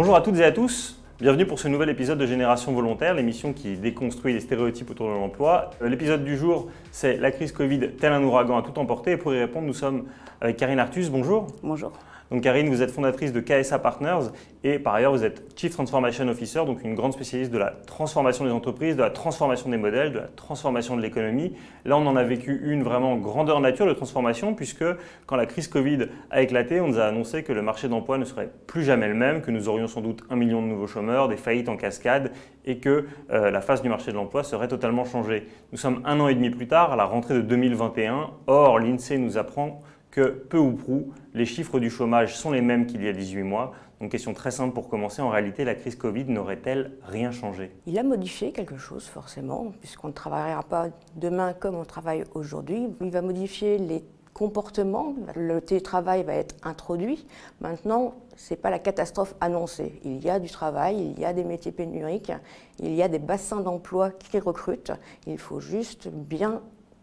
Bonjour à toutes et à tous, bienvenue pour ce nouvel épisode de Génération Volontaire, l'émission qui déconstruit les stéréotypes autour de l'emploi. L'épisode du jour, c'est la crise Covid, tel un ouragan a tout emporté. Et pour y répondre, nous sommes avec Karine Artus. Bonjour. Bonjour. Donc Karine, vous êtes fondatrice de KSA Partners et par ailleurs vous êtes Chief Transformation Officer, donc une grande spécialiste de la transformation des entreprises, de la transformation des modèles, de la transformation de l'économie. Là, on en a vécu une vraiment grandeur nature de transformation puisque quand la crise Covid a éclaté, on nous a annoncé que le marché d'emploi ne serait plus jamais le même, que nous aurions sans doute 1 million de nouveaux chômeurs, des faillites en cascade et que la face du marché de l'emploi serait totalement changée. Nous sommes 1 an et demi plus tard, à la rentrée de 2021. Or, l'INSEE nous apprend que peu ou prou, les chiffres du chômage sont les mêmes qu'il y a 18 mois. Donc question très simple pour commencer, en réalité la crise Covid n'aurait-elle rien changé? Il a modifié quelque chose forcément, puisqu'on ne travaillera pas demain comme on travaille aujourd'hui. Il va modifier les comportements, le télétravail va être introduit. Maintenant, ce n'est pas la catastrophe annoncée. Il y a du travail, il y a des métiers pénuriques, il y a des bassins d'emploi qui recrutent. Il faut juste bien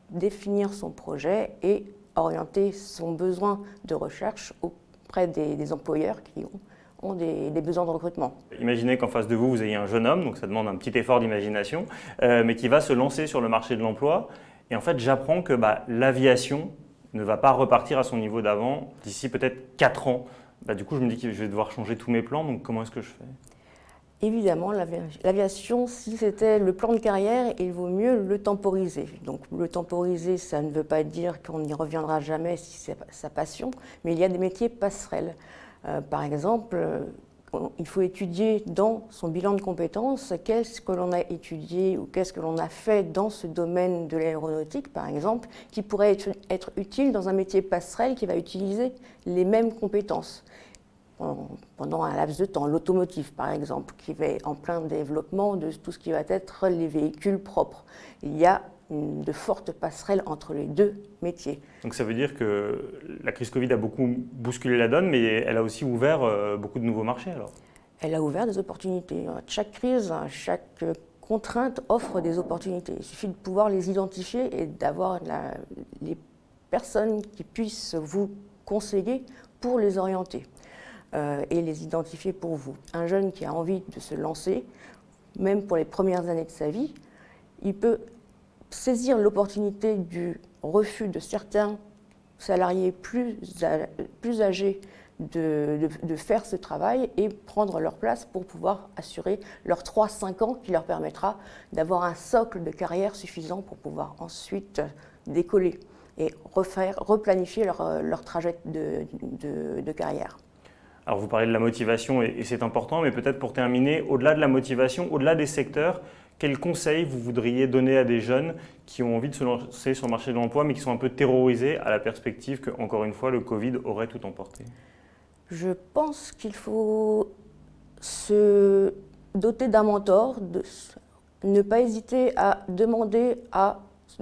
définir son projet et orienter son besoin de recherche auprès des employeurs qui ont des besoins de recrutement. Imaginez qu'en face de vous, vous ayez un jeune homme, donc ça demande un petit effort d'imagination, mais qui va se lancer sur le marché de l'emploi. Et en fait, j'apprends que l'aviation ne va pas repartir à son niveau d'avant d'ici peut-être 4 ans. Du coup, je me dis que je vais devoir changer tous mes plans, donc comment est-ce que je fais? Évidemment, l'aviation, si c'était le plan de carrière, il vaut mieux le temporiser. Donc le temporiser, ça ne veut pas dire qu'on n'y reviendra jamais si c'est sa passion, mais il y a des métiers passerelles. Par exemple, il faut étudier dans son bilan de compétences qu'est-ce que l'on a étudié ou qu'est-ce que l'on a fait dans ce domaine de l'aéronautique, par exemple, qui pourrait être utile dans un métier passerelle qui va utiliser les mêmes compétences. Pendant un laps de temps, l'automotive par exemple, qui va en plein développement de tout ce qui va être les véhicules propres. Il y a de fortes passerelles entre les deux métiers. Donc ça veut dire que la crise Covid a beaucoup bousculé la donne, mais elle a aussi ouvert beaucoup de nouveaux marchés alors? Elle a ouvert des opportunités. Chaque crise, chaque contrainte offre des opportunités. Il suffit de pouvoir les identifier et d'avoir les personnes qui puissent vous conseiller pour les orienter. Et les identifier pour vous. Un jeune qui a envie de se lancer, même pour les premières années de sa vie, il peut saisir l'opportunité du refus de certains salariés plus âgés de faire ce travail et prendre leur place pour pouvoir assurer leurs 3-5 ans qui leur permettra d'avoir un socle de carrière suffisant pour pouvoir ensuite décoller et replanifier leur trajet de carrière. Alors vous parlez de la motivation et c'est important, mais peut-être pour terminer, au-delà de la motivation, au-delà des secteurs, quels conseils vous voudriez donner à des jeunes qui ont envie de se lancer sur le marché de l'emploi mais qui sont un peu terrorisés à la perspective que, encore une fois, le Covid aurait tout emporté? Je pense qu'il faut se doter d'un mentor, ne pas hésiter à demander à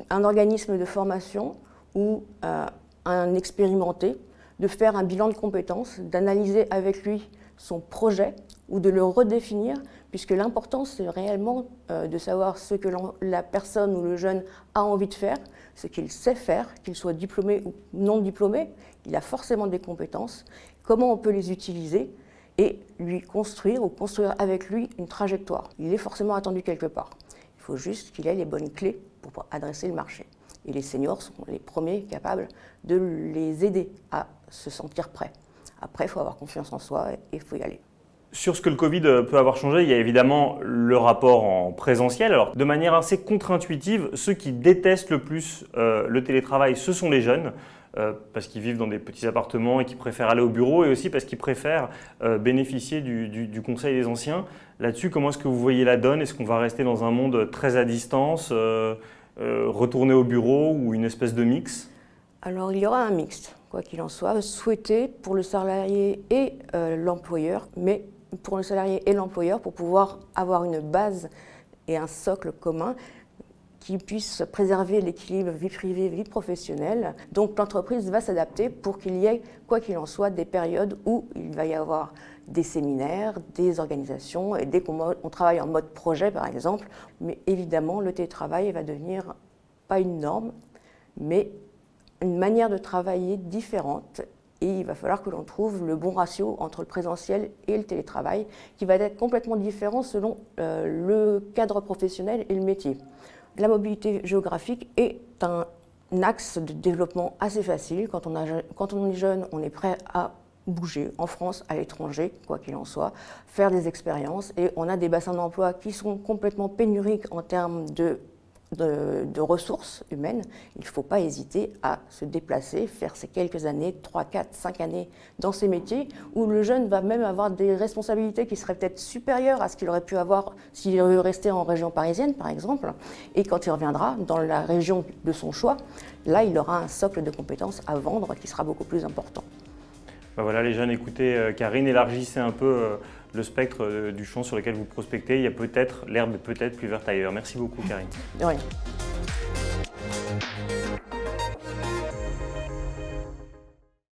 un organisme de formation ou à un expérimenté de faire un bilan de compétences, d'analyser avec lui son projet ou de le redéfinir, puisque l'important c'est réellement de savoir ce que la personne ou le jeune a envie de faire, ce qu'il sait faire, qu'il soit diplômé ou non diplômé, il a forcément des compétences, comment on peut les utiliser et lui construire ou construire avec lui une trajectoire. Il est forcément attendu quelque part. Il faut juste qu'il ait les bonnes clés pour adresser le marché. Et les seniors sont les premiers capables de les aider à se sentir prêts. Après, il faut avoir confiance en soi et il faut y aller. Sur ce que le Covid peut avoir changé, il y a évidemment le rapport en présentiel. Alors, de manière assez contre-intuitive, ceux qui détestent le plus le télétravail, ce sont les jeunes, parce qu'ils vivent dans des petits appartements et qui préfèrent aller au bureau, et aussi parce qu'ils préfèrent bénéficier du conseil des anciens. Là-dessus, comment est-ce que vous voyez la donne? Est-ce qu'on va rester dans un monde très à distance, retourner au bureau ou une espèce de mix? Alors, il y aura un mixte, quoi qu'il en soit, souhaité pour le salarié et l'employeur, mais pour le salarié et l'employeur, pour pouvoir avoir une base et un socle commun qui puisse préserver l'équilibre vie privée, vie professionnelle. Donc l'entreprise va s'adapter pour qu'il y ait, quoi qu'il en soit, des périodes où il va y avoir des séminaires, des organisations, et dès qu'on travaille en mode projet par exemple, mais évidemment le télétravail va devenir pas une norme, mais une manière de travailler différente Et il va falloir que l'on trouve le bon ratio entre le présentiel et le télétravail, qui va être complètement différent selon le cadre professionnel et le métier. La mobilité géographique est un axe de développement assez facile. Quand on est jeune, on est prêt à bouger en France, à l'étranger, quoi qu'il en soit, faire des expériences. Et on a des bassins d'emploi qui sont complètement pénuriques en termes de ressources humaines. Il ne faut pas hésiter à se déplacer, faire ces quelques années, 3, 4, 5 années dans ces métiers, où le jeune va même avoir des responsabilités qui seraient peut-être supérieures à ce qu'il aurait pu avoir s'il restait en région parisienne, par exemple. Et quand il reviendra dans la région de son choix, là, il aura un socle de compétences à vendre qui sera beaucoup plus important. Ben voilà les jeunes, écoutez, Karine, élargissez un peu le spectre du champ sur lequel vous prospectez. Il y a peut-être, l'herbe est peut-être plus verte ailleurs. Merci beaucoup Karine. De rien.